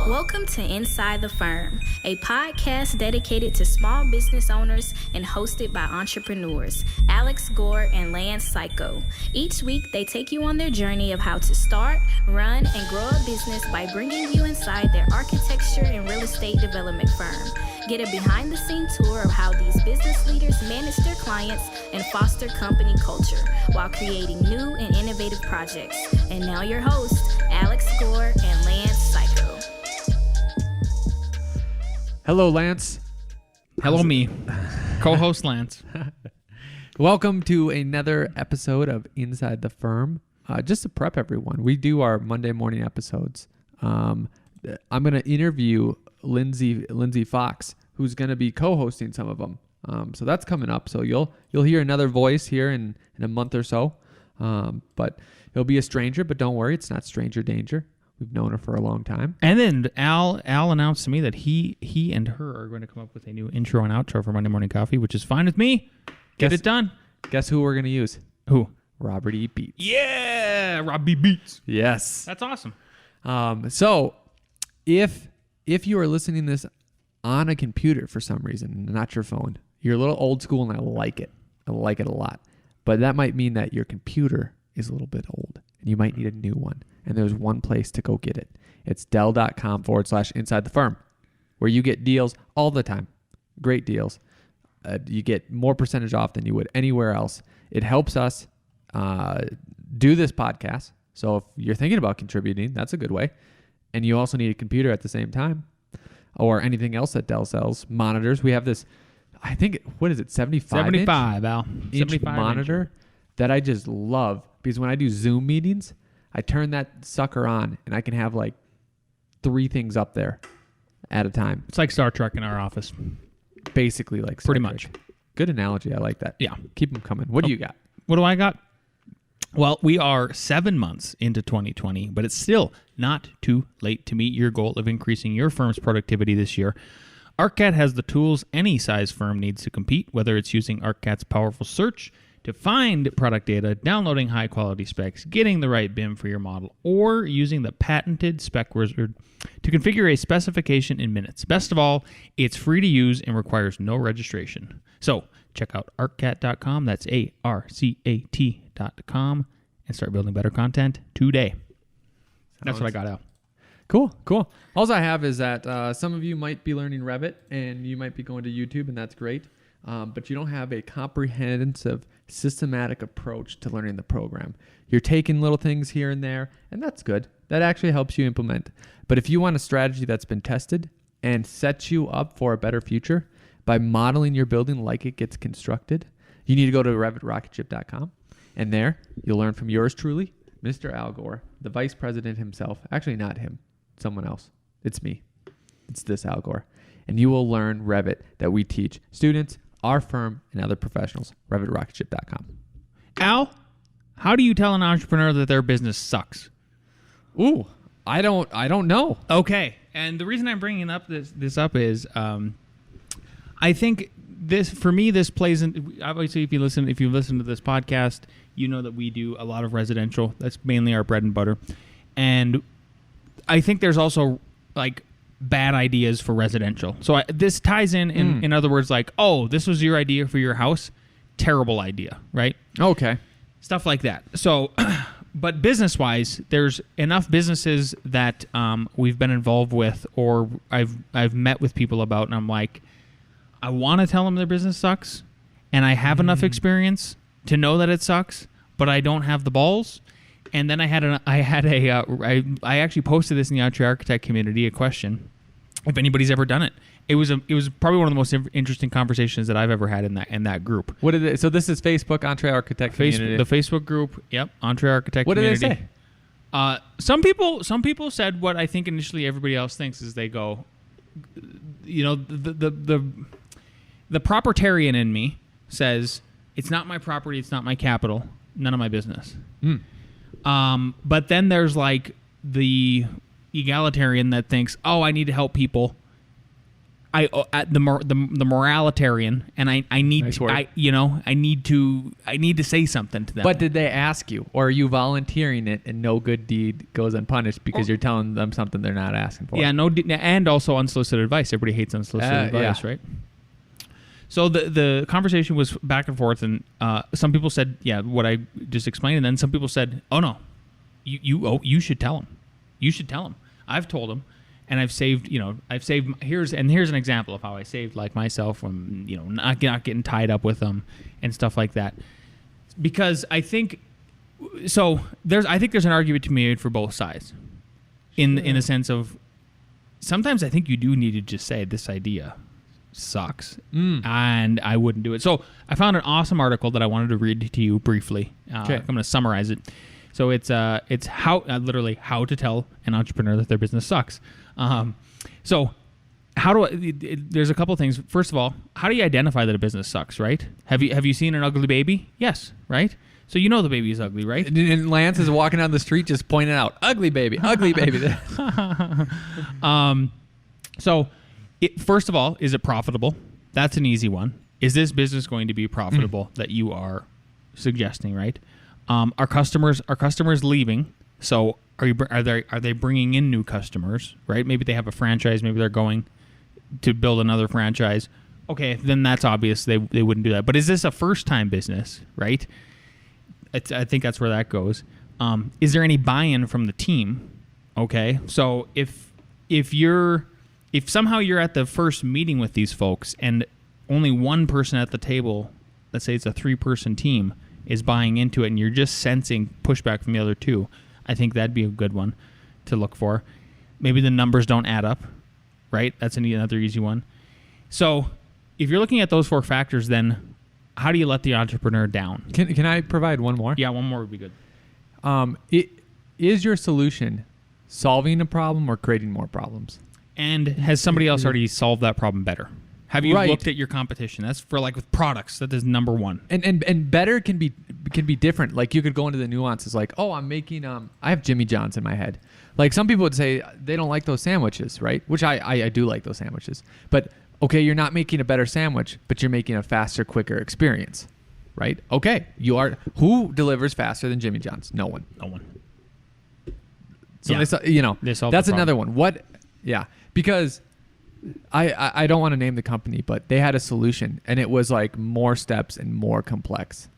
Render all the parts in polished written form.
Welcome to Inside the Firm, a podcast dedicated to small business owners and hosted by entrepreneurs, Alex Gore and Lance Cayko. Each week, they take you on their journey of how to start, run, and grow a business by bringing you inside their architecture and real estate development firm. Get a behind-the-scenes tour of how these business leaders manage their clients and foster company culture while creating new and innovative projects. And now your hosts, Alex Gore and Lance Cayko. Hello, Lance. Hello, me. Co-host Lance. Welcome to another episode of Inside the Firm. Just to prep everyone, we do our Monday morning episodes. I'm going to interview Lindsay Fox, who's going to be co-hosting some of them. So that's coming up. So you'll hear another voice here in a month or so. But he'll be a stranger, but don't worry, it's not stranger danger. We've known her for a long time. And then Al announced to me that he and her are going to come up with a new intro and outro for Monday Morning Coffee, which is fine with me. Get it done. Guess who we're going to use? Who? Robert E. Beats. Yeah, Robbie Beats. Yes. That's awesome. So if you are listening to this on a computer for some reason, not your phone, you're a little old school and I like it. I like it a lot. But that might mean that your computer is a little bit old and you might need a new one. And there's one place to go get it. It's Dell.com/inside the firm, where you get deals all the time. Great deals. You get more percentage off than you would anywhere else. It helps us do this podcast. So if you're thinking about contributing, that's a good way. And you also need a computer at the same time or anything else that Dell sells. Monitors. We have this, I think, what is it, 75, Al. Inch monitor that I just love because when I do Zoom meetings, I turn that sucker on and I can have like 3 things up there at a time. It's like Star Trek in our office. Basically like Star Pretty Trek. much. Good analogy. I like that. Yeah. Keep them coming. What do you got? What do I got? Well, we are 7 months into 2020, but it's still not too late to meet your goal of increasing your firm's productivity this year. ArcCat has the tools any size firm needs to compete, whether it's using ArcCat's powerful search to find product data, downloading high-quality specs, getting the right BIM for your model, or using the patented Spec Wizard to configure a specification in minutes. Best of all, it's free to use and requires no registration. So check out arccat.com, that's ARCAT.com, and start building better content today. That's what I got out. Cool. All I have is that some of you might be learning Revit, and you might be going to YouTube, and that's great. But you don't have a comprehensive, systematic approach to learning the program. You're taking little things here and there, and that's good. That actually helps you implement. But if you want a strategy that's been tested and sets you up for a better future by modeling your building like it gets constructed, you need to go to RevitRocketship.com. And there, you'll learn from yours truly, Mr. Al Gore, the vice president himself. Actually, not him. Someone else. It's me. It's this Al Gore. And you will learn Revit that we teach students, our firm, and other professionals. RevitRocketship.com. Al, how do you tell an entrepreneur that their business sucks? Ooh, I don't know. Okay, and the reason I'm bringing up this up is, I think this plays in. Obviously, if you listen to this podcast, you know that we do a lot of residential. That's mainly our bread and butter, and I think there's also like bad ideas for residential. So this ties in other words, like, oh, this was your idea for your house. Terrible idea, right? Okay. Stuff like that. So, but business-wise, there's enough businesses that we've been involved with or I've met with people about, and I'm like, I want to tell them their business sucks, and I have enough experience to know that it sucks, but I don't have the balls. And then I actually posted this in the Entre Architect community, a question, if anybody's ever done it. It was probably one of the most interesting conversations that I've ever had in that group. What did it? So this is Facebook Entre Architect community. The Facebook group, yep, Entre Architect community. What did they say? Some people said what I think initially everybody else thinks is they go, you know, the propertarian in me says it's not my property, it's not my capital, none of my business. But then there's like the egalitarian that thinks, oh, I need to help people. the moralitarian, and I need Nice to, word. I need to say something to them. But did they ask you, or are you volunteering it and no good deed goes unpunished because you're telling them something they're not asking for? Yeah, and also unsolicited advice. Everybody hates unsolicited advice, yeah. right? So the conversation was back and forth, and some people said, yeah, what I just explained, and then some people said, oh no, you should tell him. You should tell him. I've told him, and I've saved. Here's an example of how I saved like myself from not getting tied up with them and stuff like that. Because I think there's an argument to be made for both sides, in the sense of sometimes I think you do need to just say this idea sucks, and I wouldn't do it. So I found an awesome article that I wanted to read to you briefly. Okay. I'm going to summarize it. So it's how literally how to tell an entrepreneur that their business sucks. So there's a couple of things. First of all, how do you identify that a business sucks? Right? Have you seen an ugly baby? Yes. Right. So you know the baby is ugly, right? And Lance is walking down the street just pointing out, ugly baby, ugly baby. So, first of all, is it profitable? That's an easy one. Is this business going to be profitable that you are suggesting, right? Are customers leaving? So are they bringing in new customers, right? Maybe they have a franchise. Maybe they're going to build another franchise. Okay, then that's obvious. They wouldn't do that. But is this a first-time business, right? I think that's where that goes. Is there any buy-in from the team? Okay, so if somehow you're at the first meeting with these folks and only one person at the table, let's say it's a 3-person team, is buying into it and you're just sensing pushback from the other two, I think that'd be a good one to look for. Maybe the numbers don't add up, right? That's another easy one. So if you're looking at those 4 factors, then how do you let the entrepreneur down? Can I provide one more? Yeah, one more would be good. Is your solution solving a problem or creating more problems? And has somebody else already solved that problem better? Have you Right. looked at your competition? That's for like with products. That is number one. And better can be different. Like you could go into the nuances. Like, oh, I'm making I have Jimmy John's in my head. Like some people would say they don't like those sandwiches, right? Which I do like those sandwiches. But okay, you're not making a better sandwich, but you're making a faster, quicker experience, right? Okay, you are. Who delivers faster than Jimmy John's? No one. No one. So Yeah. they solved that's the another problem. one. What? Yeah, because I don't want to name the company, but they had a solution, and it was like more steps and more complex.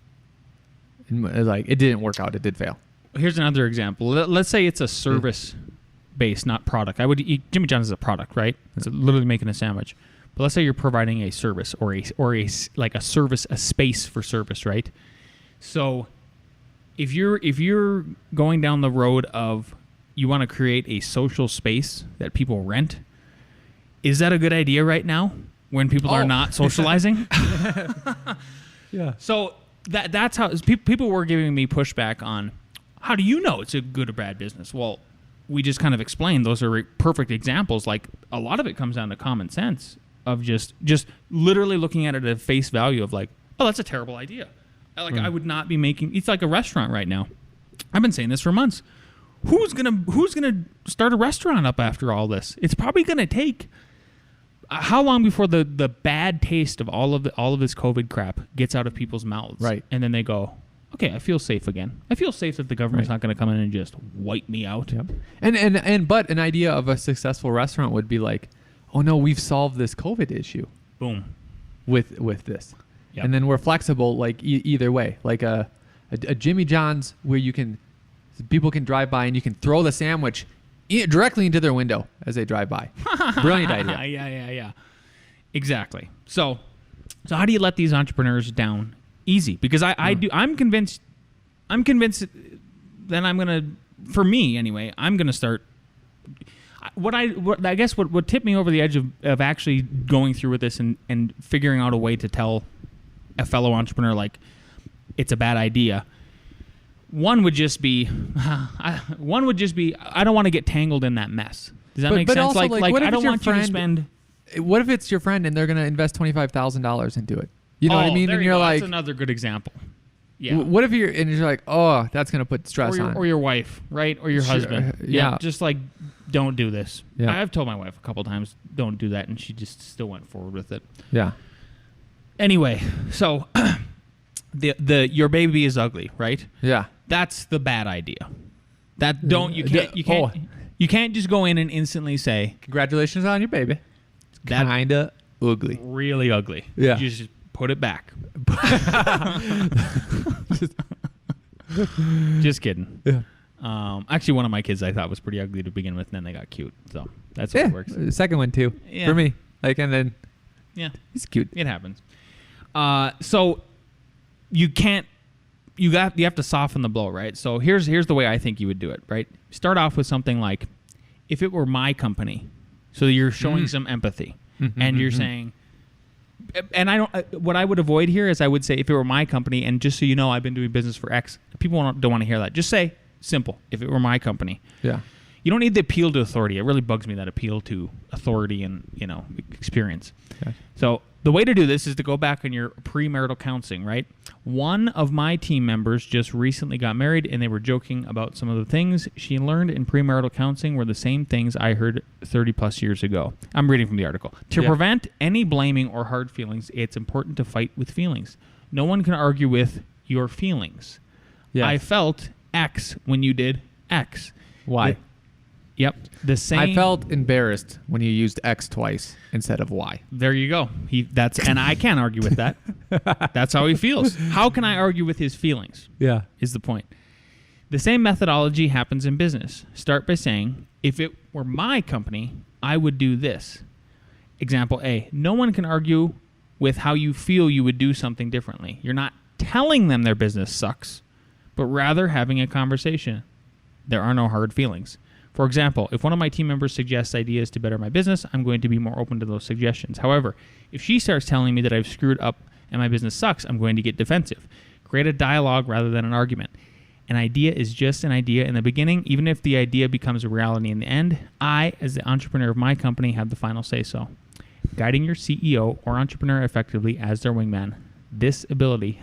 And like it didn't work out. It did fail. Here's another example. Let's say it's a service based, not product. Jimmy John's is a product, right? It's literally making a sandwich. But let's say you're providing a service or a like a service, a space for service, right? So if you're going down the road of you want to create a social space that people rent, is that a good idea right now when people are not socializing? Yeah. So that's how people were giving me pushback on how do you know it's a good or bad business? Well, we just kind of explained those are perfect examples. Like a lot of it comes down to common sense of just literally looking at it at face value of like, oh, that's a terrible idea. Like I would not be making. It's like a restaurant right now. I've been saying this for months. Who's gonna start a restaurant up after all this? It's probably gonna take how long before the bad taste of all of this COVID crap gets out of people's mouths, Right? And then they go, okay, I feel safe again. I feel safe that the government's not going to come in and just wipe me out. Yep. But an idea of a successful restaurant would be like, oh no, we've solved this COVID issue. Boom. With this, Yep. and then we're flexible like either way. Like a Jimmy John's where people can drive by and you can throw the sandwich directly into their window as they drive by. Brilliant idea. Yeah. Exactly. So how do you let these entrepreneurs down? Easy, because I'm convinced that I'm gonna, for me anyway, I'm gonna start. What tipped me over the edge of actually going through with this and figuring out a way to tell a fellow entrepreneur like it's a bad idea. One would just be I don't want to get tangled in that mess. Does that make sense? Also, like what if I don't it's your want you to spend. What if it's your friend and they're going to invest $25,000 into it? You know what I mean? There And you you're go. like, That's another good example. Yeah. What if you're like, oh, that's gonna put stress on, or your wife, right, or your Sure, husband. yeah. Just like, don't do this. Yeah. I've told my wife a couple times, don't do that, and she just still went forward with it. yeah, Anyway, so the your baby is ugly, right? yeah. That's the bad idea. You can't just go in and instantly say Congratulations on your baby. It's That- kinda ugly. really ugly. Yeah. You just put it back. Just kidding. Yeah. Actually, one of my kids I thought was pretty ugly to begin with, and then they got cute. So that's how it works. The second one too. Yeah. For me. Like, and then Yeah, he's cute. it happens. So you can't. You have to soften the blow, right? So here's the way I think you would do it, right? Start off with something like, if it were my company. So you're showing some empathy, and you're saying, and I don't. What I would avoid here is I would say, if it were my company, and just so you know, I've been doing business for X. People don't want to hear that. Just say simple. If it were my company. Yeah. You don't need the appeal to authority. It really bugs me, that appeal to authority and experience. Okay. So the way to do this is to go back on your premarital counseling, right? One of my team members just recently got married, and they were joking about some of the things she learned in premarital counseling were the same things I heard 30 plus years ago. I'm reading from the article. To prevent any blaming or hard feelings, it's important to fight with feelings. No one can argue with your feelings. Yes. I felt X when you did X. Why? Yep. The same. I felt embarrassed when you used X twice instead of Y. There you go. And I can't argue with that. That's how he feels. How can I argue with his feelings? Yeah. Is the point. The same methodology happens in business. Start by saying, if it were my company, I would do this. Example A, no one can argue with how you feel you would do something differently. You're not telling them their business sucks, but rather having a conversation. There are no hard feelings. For example, if one of my team members suggests ideas to better my business, I'm going to be more open to those suggestions. However, if she starts telling me that I've screwed up and my business sucks, I'm going to get defensive. Create a dialogue rather than an argument. An idea is just an idea in the beginning. Even if the idea becomes a reality in the end, I, as the entrepreneur of my company, have the final say-so. Guiding your CEO or entrepreneur effectively as their wingman. This ability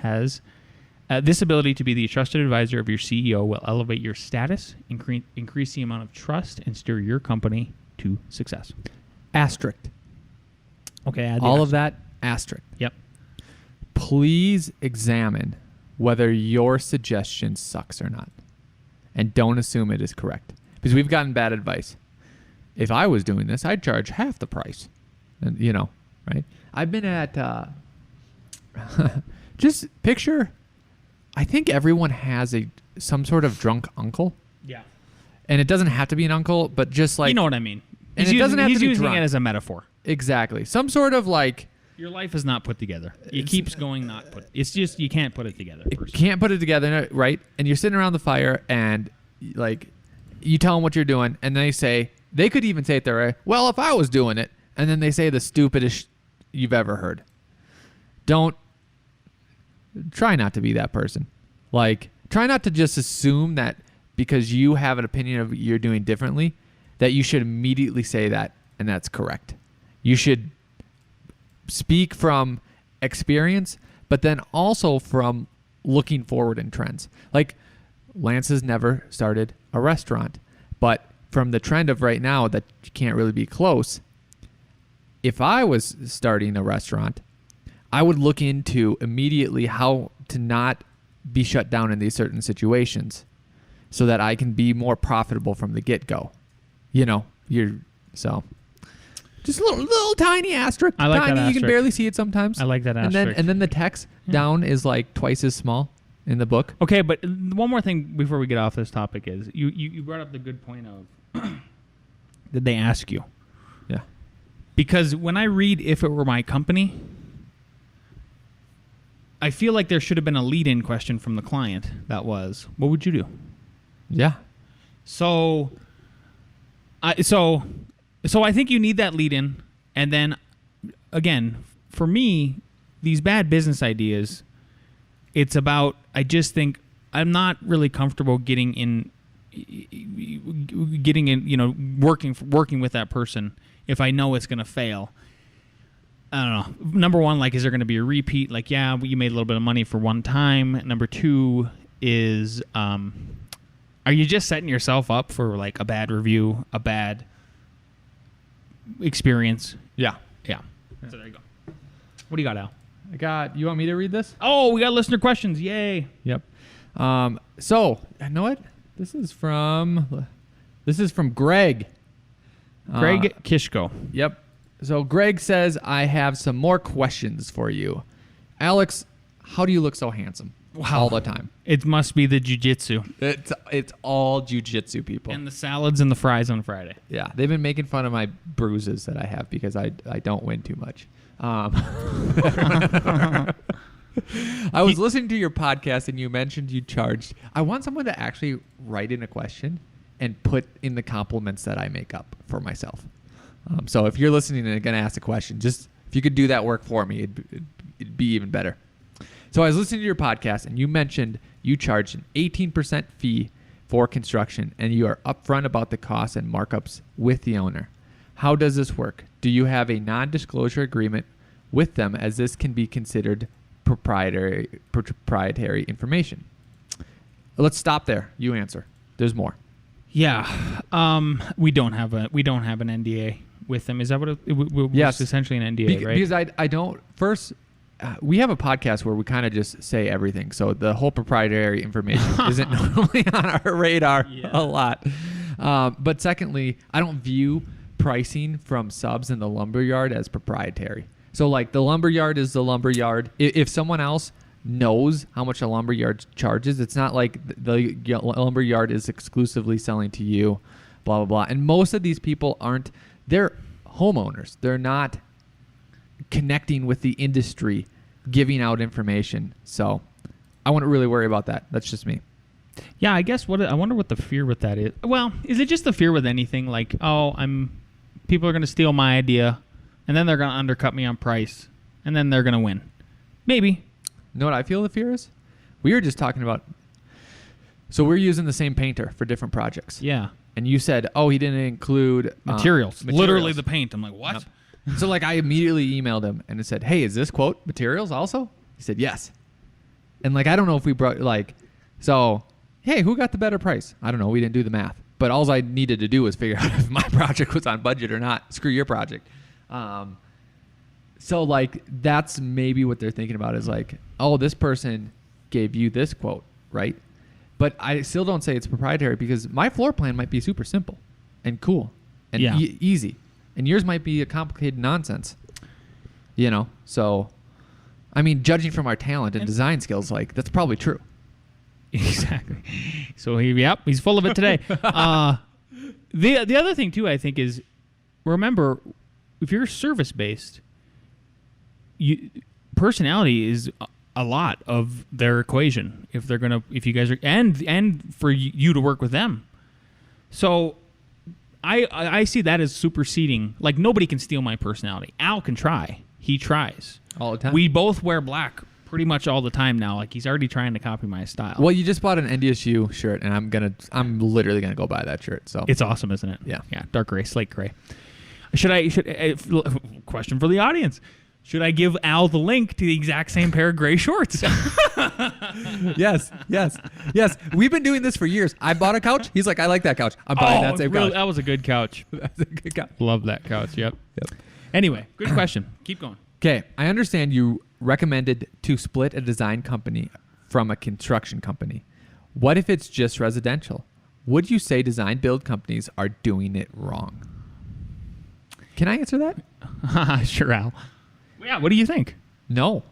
to be the trusted advisor of your CEO will elevate your status, increase the amount of trust, and steer your company to success. Asterisk. Okay, add the All asterisk. of that asterisk. Yep. Please examine whether your suggestion sucks or not. And don't assume it is correct. Because we've gotten bad advice. If I was doing this, I'd charge half the price. And, right? I've been at... just picture... I think everyone has some sort of drunk uncle. Yeah. And it doesn't have to be an uncle, but just like... You know what I mean. And it doesn't have to he's be using drunk. it as a metaphor. Exactly. Some sort of like... Your life is not put together. It keeps going not put. It's just you can't put it together. Can't put it together, right? And you're sitting around the fire and like you tell them what you're doing and they could even say it their way, well, if I was doing it, and then they say the stupidest you've ever heard. Try not to be that person. Like, try not to just assume that because you have an opinion of what you're doing differently, that you should immediately say that and that's correct. You should speak from experience, but then also from looking forward in trends. Like, Lance has never started a restaurant, but from the trend of right now that you can't really be close, if I was starting a restaurant, I would look into immediately how to not be shut down in these certain situations so that I can be more profitable from the get-go. Just a little tiny asterisk. I like tiny, that you can asterisk. barely see it sometimes. I like that And asterisk. then the text down is like twice as small in the book. Okay, but one more thing before we get off this topic is you brought up the good point of did they ask you? Yeah. Because when I read If It Were My Company, I feel like there should have been a lead-in question from the client that was, what would you do? Yeah. So I think you need that lead-in, and then, again, for me, these bad business ideas, it's about, I just think I'm not really comfortable getting in, working with that person if I know it's going to fail. I don't know. Number one, like, is there going to be a repeat? Like, yeah, you made a little bit of money for one time. Number two is, are you just setting yourself up for like a bad review, a bad experience? Yeah. Yeah. So there you go. What do you got, Al? You want me to read this? Oh, we got listener questions. Yay. Yep. So, you know what? This is from Greg. Greg Kishko. Yep. So Greg says, I have some more questions for you. Alex, how do you look so handsome all the time? It must be the jiu-jitsu. It's all jiu-jitsu people. And the salads and the fries on Friday. Yeah, they've been making fun of my bruises that I have because I don't win too much. I was listening to your podcast and you mentioned you charged. I want someone to actually write in a question and put in the compliments that I make up for myself. So if you're listening and going to ask a question, just if you could do that work for me, it'd be even better. So I was listening to your podcast and you mentioned you charge an 18% fee for construction and you are upfront about the costs and markups with the owner. How does this work? Do you have a non-disclosure agreement with them as this can be considered proprietary information? Let's stop there. You answer. There's more. Yeah. We don't have an NDA with them. Is that what it yes. was essentially an NDA, right? Because I don't first we have a podcast where we kind of just say everything. So the whole proprietary information isn't normally on our radar a lot. But secondly, I don't view pricing from subs in the lumberyard as proprietary. So like the lumberyard is the lumberyard. If someone else knows how much a lumberyard charges, it's not like the lumberyard is exclusively selling to you, blah, blah, blah. And most of these people they're homeowners. They're not connecting with the industry, giving out information. So I wouldn't really worry about that. That's just me. Yeah, I guess I wonder what the fear with that is. Well, is it just the fear with anything like, people are going to steal my idea and then they're going to undercut me on price and then they're going to win? Maybe. You know what I feel the fear is? We were just talking about, so we're using the same painter for different projects. Yeah. And you said, he didn't include materials. Literally the paint. I'm like, what? Yep. So like I immediately emailed him and it said, hey, is this quote materials also? He said, yes. And like, I don't know if we brought hey, who got the better price? I don't know. We didn't do the math. But all I needed to do was figure out if my project was on budget or not. Screw your project. So like that's maybe what they're thinking about is like, this person gave you this quote, right? But I still don't say it's proprietary because my floor plan might be super simple and cool and easy. And yours might be a complicated nonsense, So, I mean, judging from our talent and design skills, like that's probably true. Exactly. So he's full of it today. The other thing too, I think, is remember if you're service based, personality is a lot of their equation. If you guys are and for you to work with them, so I see that as superseding. Like nobody can steal my personality. Al can try. He tries all the time. We both wear black pretty much all the time now. Like he's already trying to copy my style. Well, you just bought an NDSU shirt, and I'm literally gonna go buy that shirt. So it's awesome, isn't it? Yeah. Dark gray, slate gray. Question for the audience: should I give Al the link to the exact same pair of gray shorts? Yes. We've been doing this for years. I bought a couch. He's like, I like that couch. I'm buying that same couch. That was a good couch. That's a good couch. Love that couch. Yep. Anyway, good question. Keep going. Okay, I understand you recommended to split a design company from a construction company. What if it's just residential? Would you say design build companies are doing it wrong? Can I answer that? Sure, Al. Yeah, what do you think? No.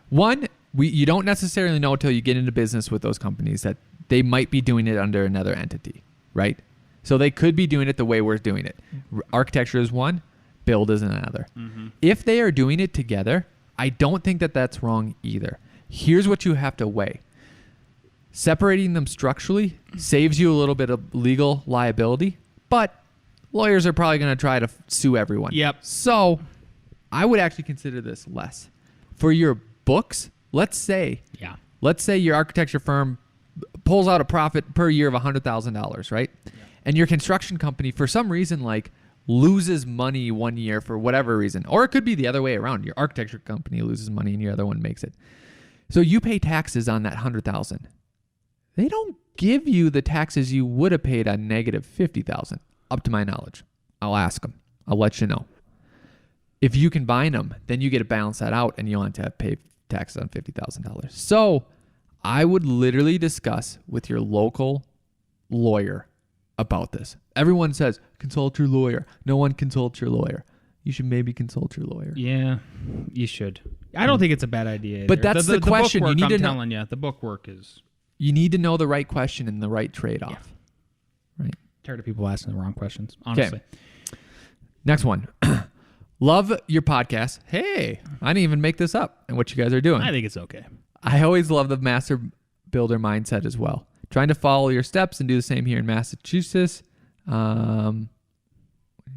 One, you don't necessarily know until you get into business with those companies that they might be doing it under another entity, right? So they could be doing it the way we're doing it. Architecture is one, build is another. Mm-hmm. If they are doing it together, I don't think that that's wrong either. Here's what you have to weigh. Separating them structurally saves you a little bit of legal liability, but lawyers are probably going to try to sue everyone. Yep. So I would actually consider this less. For your books, let's say your architecture firm pulls out a profit per year of $100,000, right? Yeah. And your construction company, for some reason, like loses money one year for whatever reason, or it could be the other way around. Your architecture company loses money and your other one makes it. So you pay taxes on that $100,000. They don't give you the taxes you would have paid on negative $50,000, up to my knowledge. I'll ask them. I'll let you know. If you combine them, then you get to balance that out, and you don't have to pay taxes on $50,000. So I would literally discuss with your local lawyer about this. Everyone says, consult your lawyer. No one consults your lawyer. You should maybe consult your lawyer. Yeah, you should. I don't think it's a bad idea either. But that's the question. Bookwork, You need I'm to know. telling you, the bookwork is... You need to know the right question and the right trade-off. Right. Tired of people asking the wrong questions, honestly. Okay. Next one. Love your podcast. Hey, I didn't even make this up and what you guys are doing. I think it's okay. I always love the master builder mindset as well. Trying to follow your steps and do the same here in Massachusetts. What do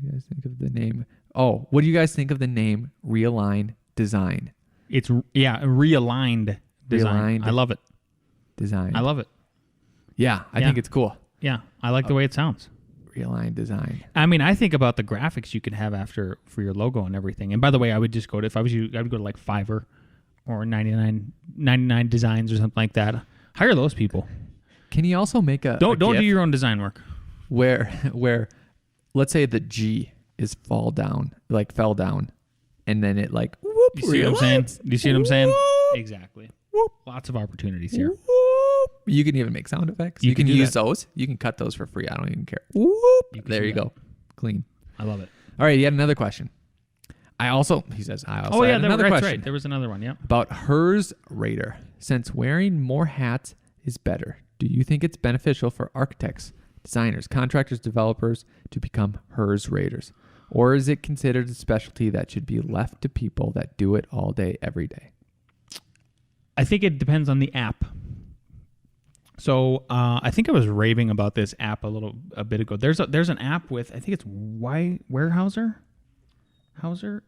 you guys think of the name? Oh, what do you guys think of the name Realign Design? It's, realigned design. Realigned I love it. Design. I love it. Yeah, I think it's cool. Yeah, I like the way it sounds. Realigned Design. I mean, I think about the graphics you could have after for your logo and everything. And by the way, I would just go to, if I was you, I would go to like Fiverr or 99 Designs or something like that. Hire those people. Can you also make a Don't GIF do your own design work. where let's say the G is fell down, and then it like whoop, You see what I'm saying? realigns. Do you see what I'm saying? Whoop, Exactly. whoop, Lots of opportunities here. whoop. You can even make sound effects. You You can can do use that. those. You can cut those for free. I don't even care. Whoop. You can There do you that. go. Clean. I love it. All right, he had another question. He says, I also Oh, yeah, had another that's question right. There was another one, yeah. about HERS Raider. Since wearing more hats is better, do you think it's beneficial for architects, designers, contractors, developers to become HERS Raiders? Or is it considered a specialty that should be left to people that do it all day, every day? I think it depends on the app. So I think I was raving about this app a bit ago. There's an app with, I think it's Warehouser.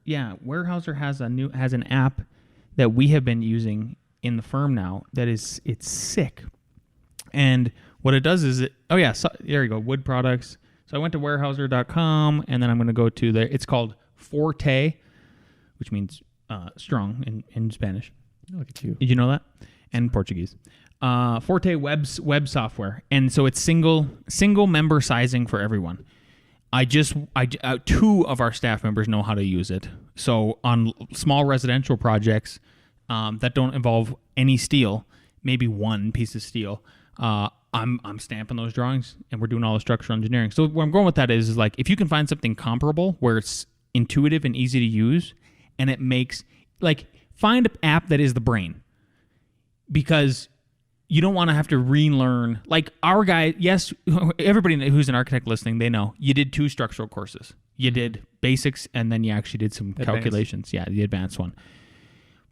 Yeah, Warehouser has an app that we have been using in the firm now. It's sick. And what it does is there you go, wood products. So I went to warehouser.com, and then I'm going to go to it's called Forte, which means strong in Spanish. Look at you. Did you know that? And Portuguese. Forte web software, and so it's single member sizing for everyone. Two of our staff members know how to use it. So on small residential projects that don't involve any steel, maybe one piece of steel, I'm stamping those drawings, and we're doing all the structural engineering. So where I'm going with that is like, if you can find something comparable where it's intuitive and easy to use, and it makes, like, find an app that is the brain, because you don't want to have to relearn. Like our guy, yes, everybody who's an architect listening, they know you did 2 structural courses. You did basics, and then you actually did some calculations. Yeah, the advanced one.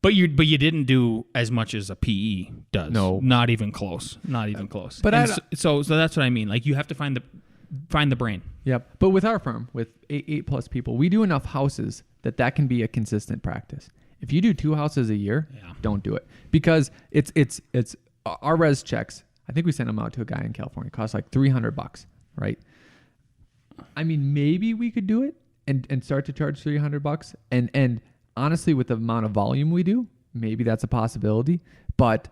But you didn't do as much as a PE does. No, not even close. Not even close. But so that's what I mean. Like, you have to find the brain. Yep. But with our firm, with eight plus people, we do enough houses that can be a consistent practice. If you do 2 houses a year, don't do it, because it's our res checks. I think we sent them out to a guy in California. It costs like $300, right? I mean, maybe we could do it and start to charge $300. And honestly, with the amount of volume we do, maybe that's a possibility. But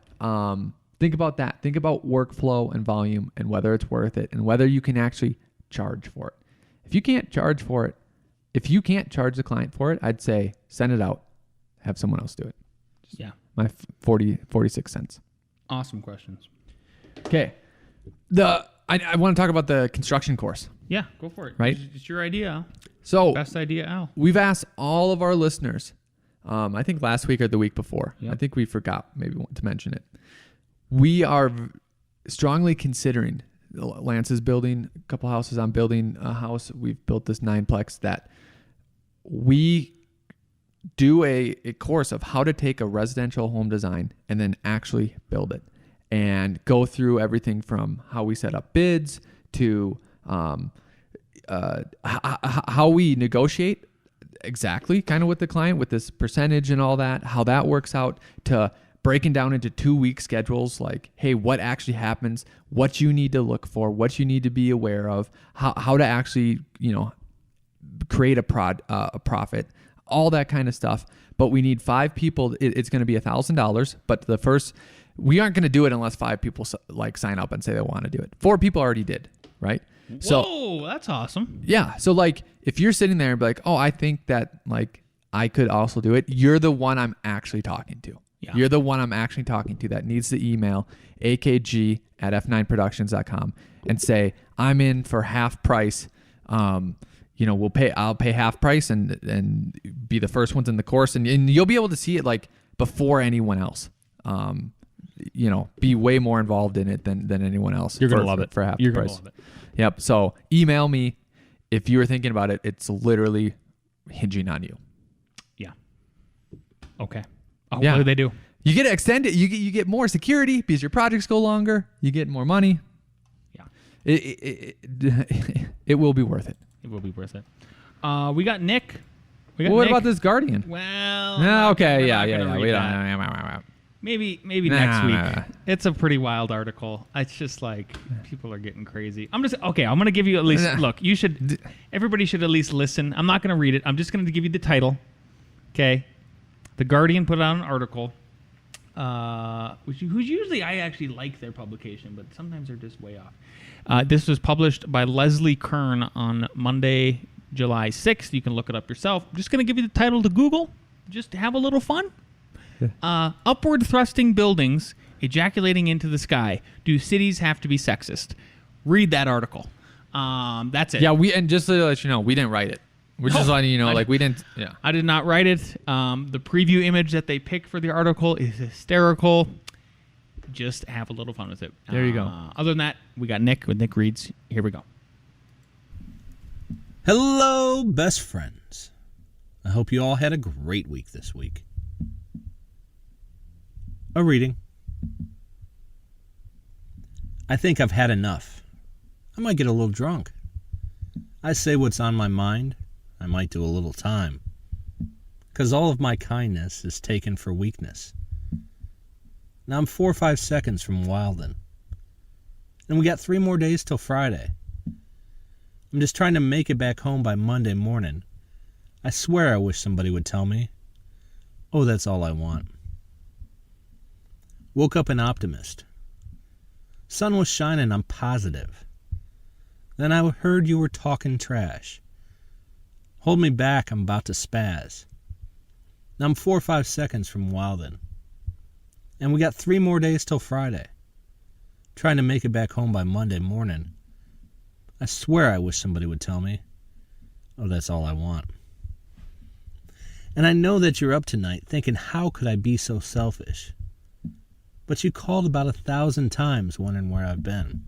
think about that. Think about workflow and volume, and whether it's worth it, and whether you can actually charge for it. If you can't charge the client for it, I'd say send it out. Have someone else do it. Yeah. My 46 cents. Awesome questions. Okay. I want to talk about the construction course. Yeah, go for it. Right? It's your idea. So Best idea, Al. we've asked all of our listeners, I think last week or the week before. Yep. I think we forgot maybe to mention it. We are strongly considering, Lance is building a couple houses. I'm building a house. We've built this 9-plex that we do a course of how to take a residential home design and then actually build it, and go through everything from how we set up bids to how we negotiate exactly kind of with the client with this percentage and all that, how that works out, to breaking down into 2-week schedules, like, hey, what actually happens, what you need to look for, what you need to be aware of, how to actually, create a profit, all that kind of stuff. But we need 5 people. It's going to be $1,000. But we aren't going to do it unless 5 people like sign up and say they want to do it. 4 people already did, right? Whoa, that's awesome. Yeah. So like, if you're sitting there and be like, oh, I think that like I could also do it, you're the one I'm actually talking to. Yeah. You're the one I'm actually talking to that needs to email akg@f9productions.com and say, I'm in for half price. I'll pay half price and be the first ones in the course. And you'll be able to see it like before anyone else. Be way more involved in it than anyone else. You're going to love it. For half You're the price. Gonna love it. Yep. So email me if you were thinking about it. It's literally hinging on you. Yeah. Okay. Oh, Yeah. what do they do? You get extended. You get more security because your projects go longer. You get more money. Yeah. It will be worth it. It will be worth it. We got Nick. What about this Guardian? Well. Okay. We Yeah. don't. Maybe next week. It's a pretty wild article. It's just like people are getting crazy. I'm going to give you at least look. Everybody should at least listen. I'm not going to read it. I'm just going to give you the title. Okay. The Guardian put out an article. Who's usually I actually like their publication, but sometimes they're just way off. This was published by Leslie Kern on Monday, July 6th. You can look it up yourself. I'm just going to give you the title to Google. Just have a little fun. Upward thrusting buildings ejaculating into the sky. Do cities have to be sexist? Read that article. That's it. Yeah, and just to let you know, we didn't write it. We're just letting you know, we didn't. Yeah, I did not write it. The preview image that they picked for the article is hysterical. Just have a little fun with it. There you go. Other than that, we got Nick with Nick Reads. Here we go. Hello, best friends. I hope you all had a great week this week. A reading. I think I've had enough. I might get a little drunk. I say what's on my mind. I might do a little time. 'Cause all of my kindness is taken for weakness. Now I'm 4 or 5 seconds from wildin'. And we got 3 more days till Friday. I'm just trying to make it back home by Monday morning. I swear I wish somebody would tell me. Oh, that's all I want. Woke up an optimist. Sun was shining, I'm positive. Then I heard you were talking trash. Hold me back, I'm about to spaz. Now I'm 4 or 5 seconds from wildin'. And we got 3 more days till Friday. Trying to make it back home by Monday morning. I swear I wish somebody would tell me. Oh, that's all I want. And I know that you're up tonight thinking, how could I be so selfish? But you called about 1,000 times wondering where I've been.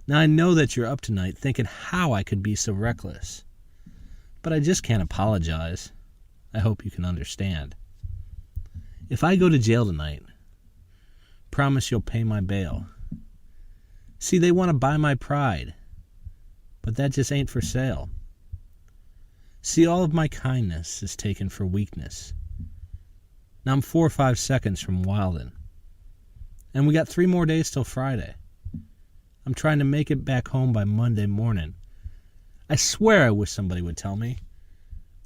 Now I know that you're up tonight thinking how I could be so reckless. But I just can't apologize. I hope you can understand. If I go to jail tonight, promise you'll pay my bail. See, they want to buy my pride, but that just ain't for sale. See, all of my kindness is taken for weakness. Now I'm 4 or 5 seconds from wildin'. And we got 3 more days till Friday. I'm trying to make it back home by Monday morning. I swear I wish somebody would tell me.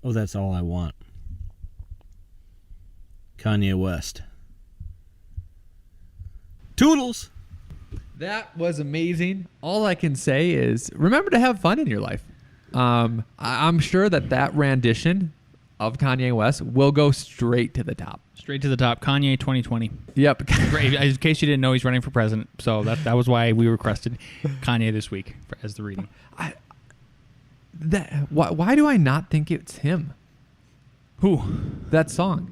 Oh, that's all I want. Kanye West. Toodles! That was amazing. All I can say is remember to have fun in your life. I'm sure that rendition of Kanye West will go straight to the top. Straight to the top. Kanye 2020. Yep. Great. In case you didn't know, he's running for president. So that was why we requested Kanye this week as the reading. Why do I not think it's him? Who? That song.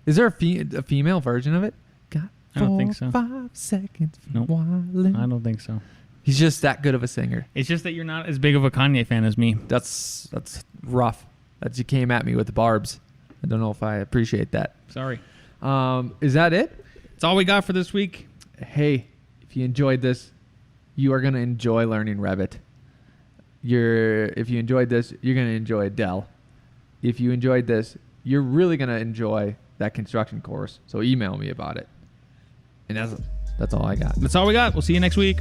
Is there a female version of it? Got I don't think so. 5 seconds. Nope. Wildin'. I don't think so. He's just that good of a singer. It's just that you're not as big of a Kanye fan as me. That's rough. That you came at me with the barbs. I don't know if I appreciate that. Sorry. Is that it? That's all we got for this week. Hey, if you enjoyed this, you are going to enjoy learning Revit. If you enjoyed this, you're going to enjoy Dell. If you enjoyed this, you're really going to enjoy that construction course. So email me about it. And that's all I got. That's all we got. We'll see you next week.